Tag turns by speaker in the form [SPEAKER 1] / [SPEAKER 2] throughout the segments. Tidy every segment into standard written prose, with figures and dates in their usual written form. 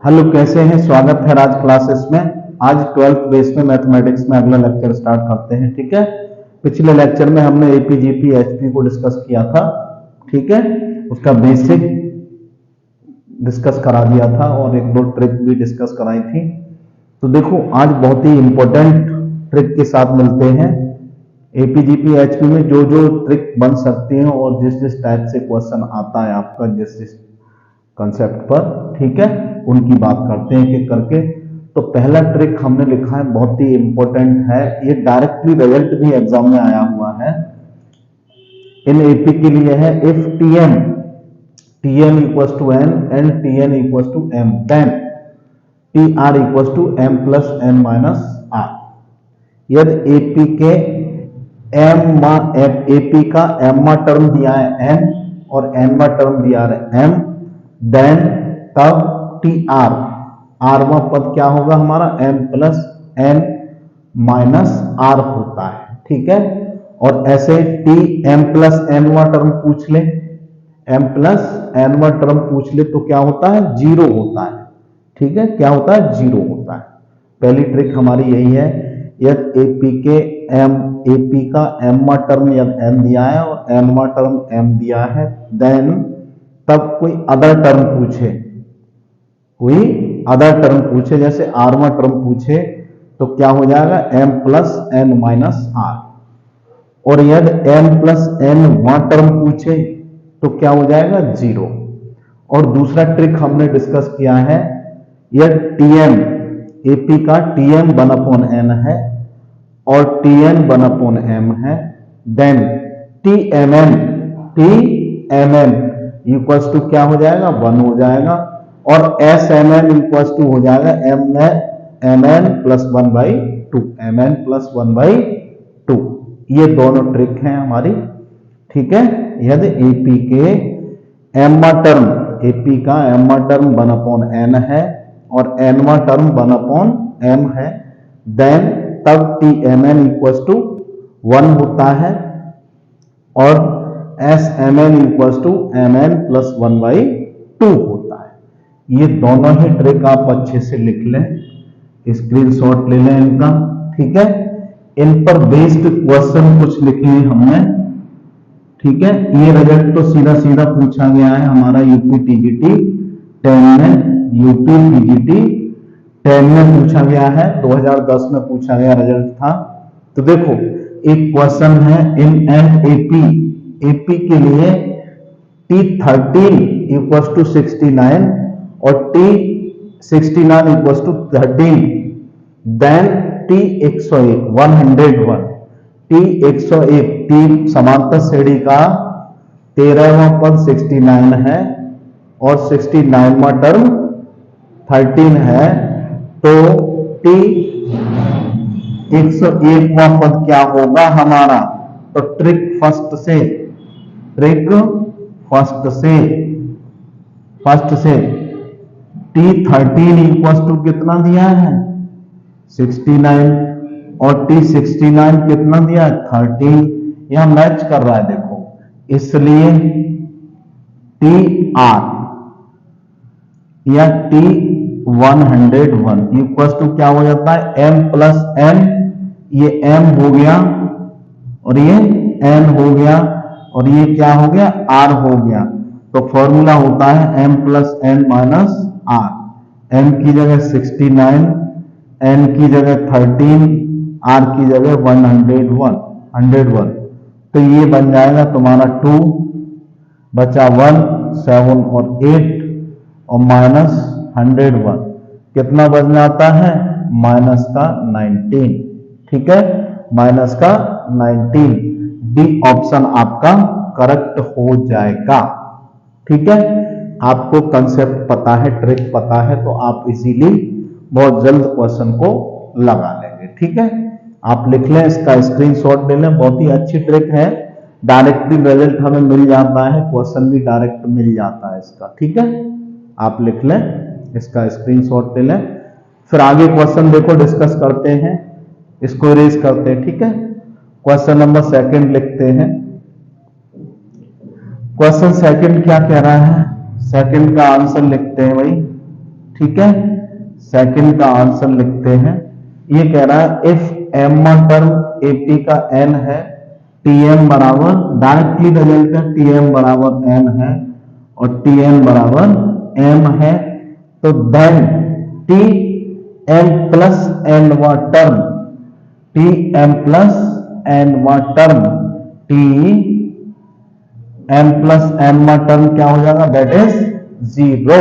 [SPEAKER 1] Hello, कैसे हैं? स्वागत है राज क्लासेस में। आज 12th बेस में मैथमेटिक्स में अगला लेक्चर स्टार्ट करते हैं। ठीक है, पिछले लेक्चर में हमने एपी जीपी एचपी को डिस्कस किया था। ठीक है, उसका बेसिक डिस्कस करा दिया था और एक दो ट्रिक भी डिस्कस कराई थी। तो देखो, आज बहुत ही इंपॉर्टेंट ट्रिक के साथ मिलते हैं। एपी जीपी एचपी में जो जो ट्रिक बन सकती हैं और जिस जिस टाइप से क्वेश्चन आता है आपका जिस जिस कंसेप्ट पर, ठीक है, उनकी बात करते हैं एक एक करके। तो पहला ट्रिक हमने लिखा है, बहुत ही इंपॉर्टेंट है, ये डायरेक्टली रिजल्ट भी एग्जाम में आया हुआ है। इन एपी के लिए है, if tn equals to n and tn equals to m, then tr equals to m plus n minus r। यदि एपी के एपी का एम्मा टर्म दिया है n और एनवा टर्म दिया है m, देन तब टी आर आरवा पद क्या होगा हमारा, m plus n minus r होता है। ठीक है, और ऐसे टी m प्लस एनवा टर्म पूछ ले, m प्लस एनवा टर्म पूछ ले तो क्या होता है, जीरो होता है। ठीक है, क्या होता है, जीरो होता है। पहली ट्रिक हमारी यही है, यदि एपी का एम्मा टर्म यदि n दिया है और एनवा टर्म m दिया है, देन तब कोई अदर टर्म पूछे, जैसे आरवा टर्म पूछे तो क्या हो जाएगा, m plus n minus r। और यदि m प्लस n वा टर्म पूछे तो क्या हो जाएगा, जीरो। और दूसरा ट्रिक हमने डिस्कस किया है, यदि tm एपी का tm 1/n है और tn 1/m है, देन tmn इक्वल्स टू क्या हो जाएगा, 1 हो जाएगा। और smn इक्वल्स टू हो जाएगा mn प्लस 1/2, mn प्लस 1/2। ये दोनों ट्रिक हैं हमारी। ठीक है, यदि एपी का एम्मा टर्म 1/n है और एनवा टर्म 1/m है, देन तब tmn इक्वल्स टू 1 होता है और smn equals to mn plus 1/2 होता है। ये दोनों ही ट्रिक आप अच्छे से लिख लें, स्क्रीनशॉट ले लें इनका। ठीक है, इन पर बेस्ड क्वेश्चन कुछ लिखे हैं हमने। ठीक है, ये रिजल्ट तो सीधा सीधा पूछा गया है हमारा यूपी टीजीटी 10 में, यूपी टीजीटी 10 में पूछा गया है, 2010 में पूछा गया रिजल्ट था। तो देखो, एक क्वेश्चन है, इन एन एपी के लिए T13 इक्वल्स टू 69 और T69 equals to 13, then T101 T101 T समांतर श्रेणी का 13वां पद 69 है और 69वां टर्म 13 है, तो T101वां पद क्या होगा हमारा। तो ट्रिक फर्स्ट से T13 इक्वल्स टू कितना दिया है, 69 और T69 कितना दिया है, 13। यहां मैच कर रहा है देखो, इसलिए TR या T101 इक्वल्स टू क्या हो जाता है, m प्लस n, ये m हो गया और ये n हो गया और ये क्या हो गया, r हो गया। तो फॉर्मूला होता है m plus n minus r। m की जगह 69, n की जगह 13, r की जगह 101। तो ये बन जाएगा तुम्हारा 2 बचा 1, 7 और 8 और माइनस 101, कितना बन जाता है, माइनस का 19। ठीक है, माइनस का 19, डी ऑप्शन आपका करेक्ट हो जाएगा। ठीक है, आपको कंसेप्ट पता है, ट्रिक पता है, तो आप इजीली बहुत जल्द क्वेश्चन को लगा लेंगे। ठीक है, आप लिख लें, इसका स्क्रीनशॉट ले लें, बहुत ही अच्छी ट्रिक है। डायरेक्टली रिजल्ट हमें मिल जाता है, क्वेश्चन भी डायरेक्ट मिल जाता है इसका। ठीक है, आप लिख लें, इसका स्क्रीनशॉट ले लें। फिर आगे क्वेश्चन देखो डिस्कस करते हैं, इसको इरेज करते हैं। ठीक है, क्वेश्चन नंबर सेकंड लिखते हैं। क्वेश्चन सेकंड क्या कह रहा है, सेकंड का आंसर लिखते हैं भाई। ठीक है, सेकंड का आंसर लिखते हैं। ये कह रहा है इफ एम टर्म एपी का एन है, टी एम बराबर, डायरेक्टली रिजल्ट है, टी एम बराबर एन है और टी एन बराबर एम है, तो then T M plus N व term, T M plus N व term, T M plus N व टर्म क्या हो जाएगा, that is zero,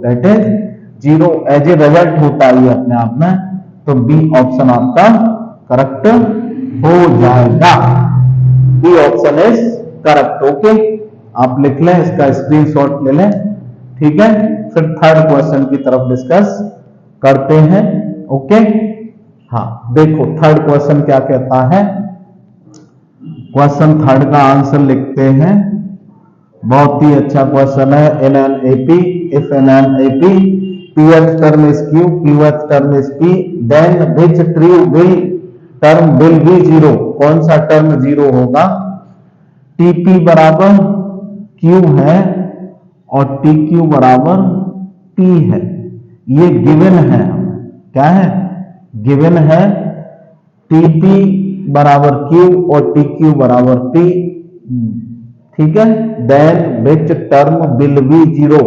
[SPEAKER 1] that is zero as a result होता है ये अपने आप में, तो बी ऑप्शन आपका करेक्ट हो जाएगा। B option is correct. Okay, आप लिख लें, इसका स्क्रीनशॉट ले लें, ठीक है। फिर थर्ड क्वेश्चन की तरफ डिस्कस करते हैं। ओके, हाँ देखो थर्ड क्वेश्चन क्या कहता है। क्वेश्चन थर्ड का आंसर लिखते हैं। बहुत ही अच्छा क्वेश्चन है। इन an AP, if in an AP pth term is q, qth term is p, then which true will term will be zero, कौन सा टर्म जीरो होगा। tp बराबर q है और tq बराबर p है, ये गिवन है, क्या है, गिवन है। tp बराबर q और tq बराबर p, ठीक है। Then which term will be zero,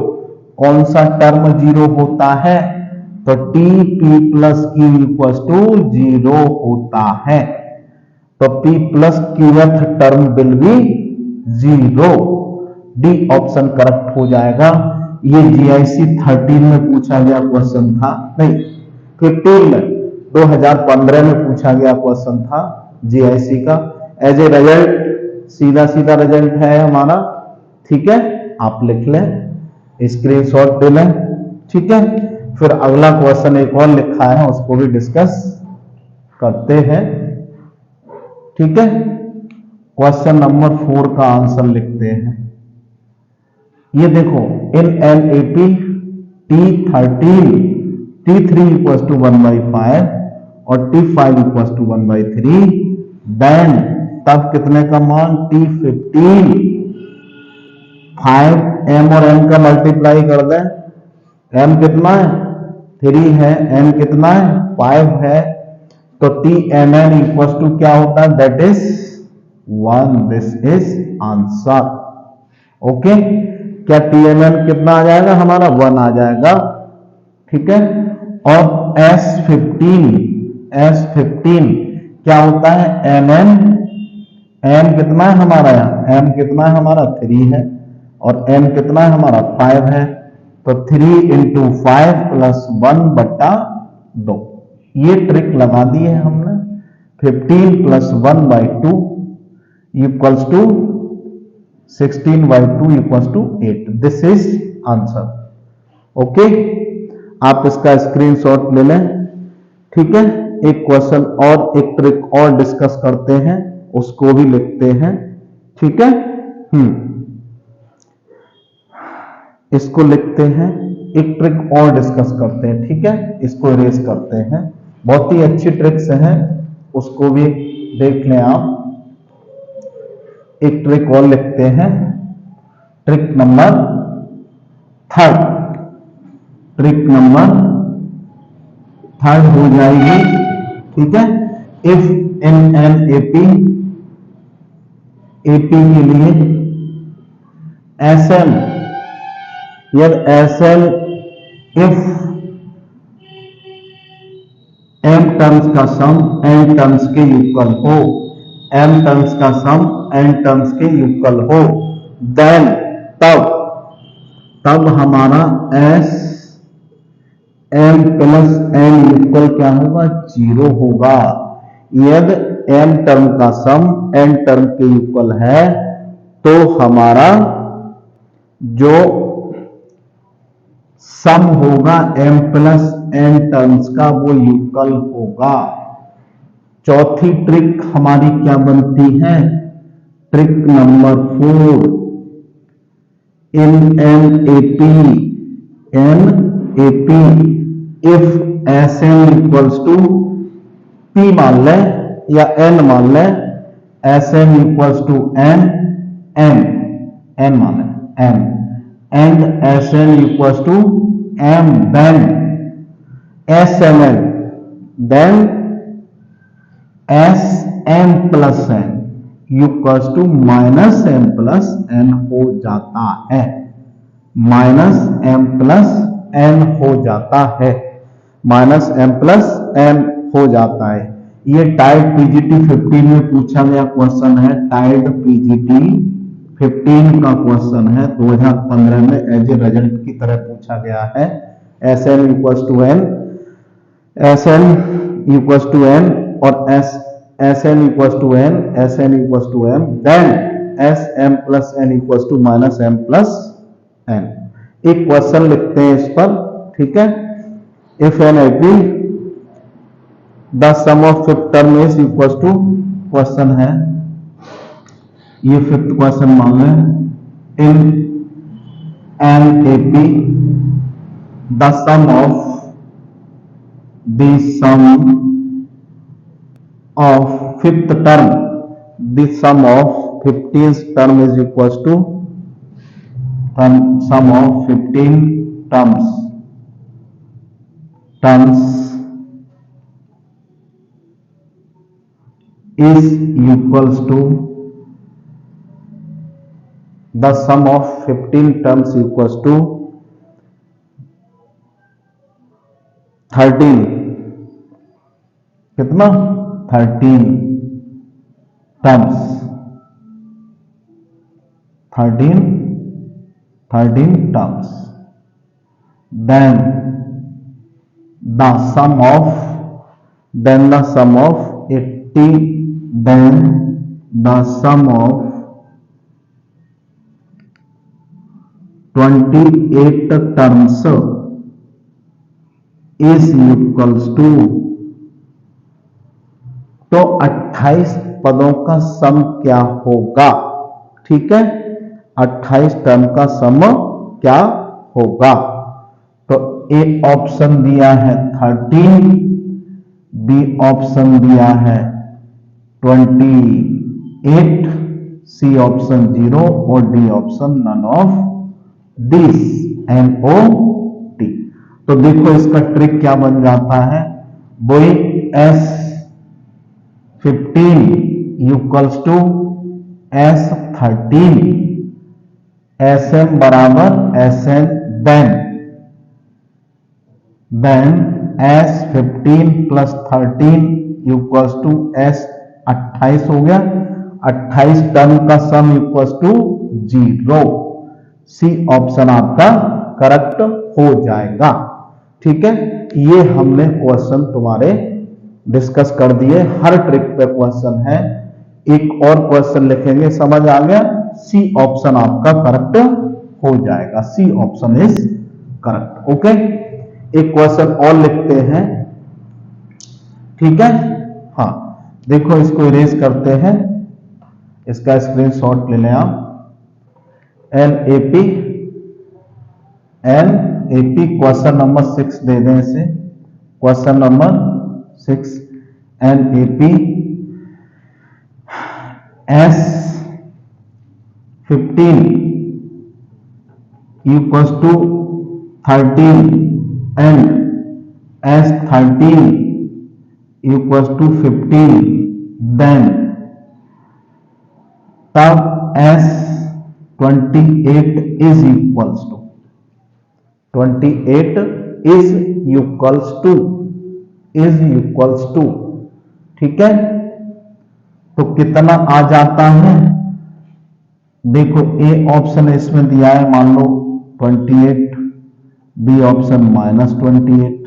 [SPEAKER 1] कौन सा टर्म जीरो होता है, तो T P plus Q equal to zero होता है, तो P plus qth term will be zero. D option correct हो जाएगा। ये जीआईसी 13 में पूछा गया क्वेश्चन था, नहीं 15 में, 2015 में पूछा गया क्वेश्चन था जीआईसी का। एज ए रिजल्ट सीधा सीधा रिजल्ट है हमारा, ठीक है, आप लिख लें, स्क्रीनशॉट ले लें, ठीक है। फिर अगला क्वेश्चन एक और लिखा है, उसको भी डिस्कस करते हैं, ठीक है। क्वेश्चन नंबर 4 का आंसर लिखते हैं। ये देखो, in an AP T13 T3 equal to 1/5 और T5 इक्वल टू 1/3, देन तब कितने का मान, T15 5 m और n का मल्टीप्लाई कर दें, m कितना है 3 है, n कितना है 5 है, तो TMN इक्वल टू क्या होता है, that is 1। This is answer. Okay, क्या TMN कितना आ जाएगा हमारा, 1 आ जाएगा, ठीक है। और S15 क्या होता है, MN, m कितना है हमारा, यहाँ m कितना है हमारा 3 है और n कितना है हमारा 5 है, तो 3 इंटू 5 प्लस 1/2, ये ट्रिक लगा दी है हमने। 15 plus 1/2 equals to 16/2 equals to 8। This is answer. Okay, आप इसका स्क्रीनशॉट ले लें, ठीक है। एक क्वेश्चन और एक ट्रिक और डिस्कस करते हैं, उसको भी लिखते हैं, ठीक है। इसको लिखते हैं, एक ट्रिक और डिस्कस करते हैं, ठीक है। इसको इरेज करते हैं, बहुत ही अच्छी ट्रिक्स हैं, उसको भी देख लें आप। एक ट्रिक और लिखते हैं, ट्रिक नंबर 3, ट्रिक नंबर 3 हो जाएगी, ठीक है। इफ इन एन एपी के लिए एसएन, यदि एसएन इफ एम टर्म्स का सम एन टर्म्स के इक्वल हो, एम टर्म्स का सम एन टर्म्स के इक्वल हो, देन तब हमारा S M plus N equal क्या होगा, 0 होगा। यदि एम टर्म का सम एन टर्म के इक्वल है तो हमारा जो सम होगा m प्लस n टर्म्स का वो इक्वल होगा। चौथी ट्रिक हमारी क्या बनती है, trick number 4, in an AP if Sn equals to p मान लें या n मान लें, Sn इक्वल्स टू n मान लें n, and Sn equals to m then SMN then SM plus n equals to minus m plus n हो जाता है, माइनस m प्लस n हो जाता है, माइनस m प्लस n हो जाता है। ये टाइड पीजीटी 15 में पूछा गया क्वेश्चन है, टाइड पीजीटी 15 का क्वेश्चन है, 2015 में एज ए रिजल्ट की तरह पूछा गया है। Sn equals to n, Sn equals to n और Sn equals to n, Sn equals to m, then Sm plus n equals to minus m plus n। एक क्वेश्चन लिखते हैं इस पर, ठीक है। If an AP the sum of fifth term is equals to, question है ये, fifth question मान लें, in an AP the sum of the sum of fifth term, the sum of 15th term is equals to sum of 15 terms is equals to the sum of 15 terms equals to 13, कितना 13 terms, 13 terms, then the sum of 80, then the sum of 28 terms is equals to, तो 28 पदों का सम क्या होगा, ठीक है, 28 term का सम क्या होगा। तो ए ऑप्शन दिया है 13, बी ऑप्शन दिया है 28, सी ऑप्शन 0 और D option none of this, NOT। तो देखो इसका ट्रिक क्या बन जाता है, वही S15 equals to S13, SM बराबर SN, then S15 plus 13 equals to S28 हो गया, 28 टर्म का sum equals to 0, C option आपका करेक्ट हो जाएगा, ठीक है। ये हमने क्वेश्चन तुम्हारे डिस्कस कर दिए, हर ट्रिक पे क्वेश्चन है। एक और क्वेश्चन लिखेंगे, समझ आ गया, सी ऑप्शन आपका करेक्ट हो जाएगा, C option is correct, okay. एक क्वेश्चन और लिखते हैं, ठीक है। हाँ देखो इसको इरेज करते हैं, इसका स्क्रीनशॉट ले लें आप। एनएपी क्वेश्चन नंबर 6 दे दें इसे, question number 6, NAP S15 equals to 13 and S13 equals to 15, then तब S28 is equals to 28 is equals to, ठीक है। तो कितना आ जाता है, देखो ए ऑप्शन इसमें दिया है, मान लो 28, B option -28,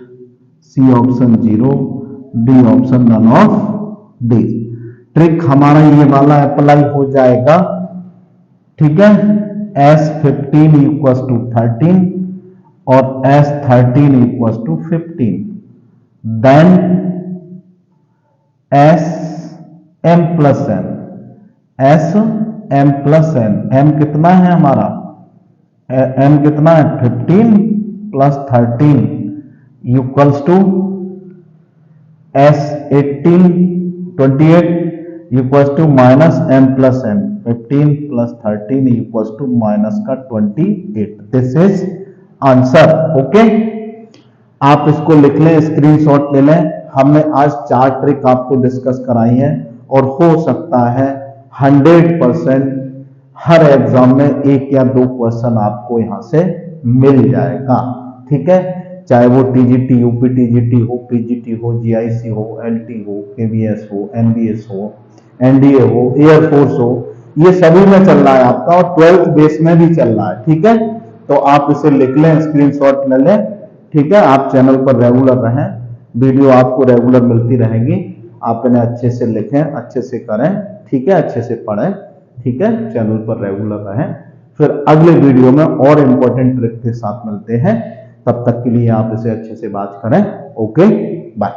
[SPEAKER 1] C option 0, D option none of the. Trick हमारा ये वाला अप्लाई हो जाएगा, ठीक है। S15 इक्वल्स टू 13 और S13 equals to 15, then SM plus n, SM plus n, m कितना है हमारा, m कितना है 15 plus 13 equals to S18 28 equals to minus m plus n, 15 plus 13 equals to minus का 28। This is answer. ओके, आप इसको लिख लें, स्क्रीनशॉट ले लें। हमने आज 4 ट्रिक आपको डिस्कस कराई है और हो सकता है 100% हर एग्जाम में 1 या 2 क्वेश्चन आपको यहां से मिल जाएगा। ठीक है, चाहे वो टीजीटी, यूपी टीजीटी हो, पीजीटी हो, जीआईसी हो, एलटी हो, केवीएस हो, एनबीएस हो, एनडीए हो, एयरफोर्स हो, ये सभी में चल रहा है आपका और 12th बेस में भी चल रहा है। ठीक है, तो आप इसे लिख लें, स्क्रीनशॉट ले लें। ठीक है, आप चैनल पर रेगुलर रहें, वीडियो आपको रेगुलर मिलती रहेगी। आप इन्हें अच्छे से लिखें, अच्छे से करें, ठीक है, अच्छे से पढ़ें। ठीक है, चैनल पर रेगुलर रहें। फिर अगले वीडियो में और इंपॉर्टेंट ट्रिक के साथ मिलते हैं। तब तक के लिए आप इसे अच्छे से बात करें। Okay, bye.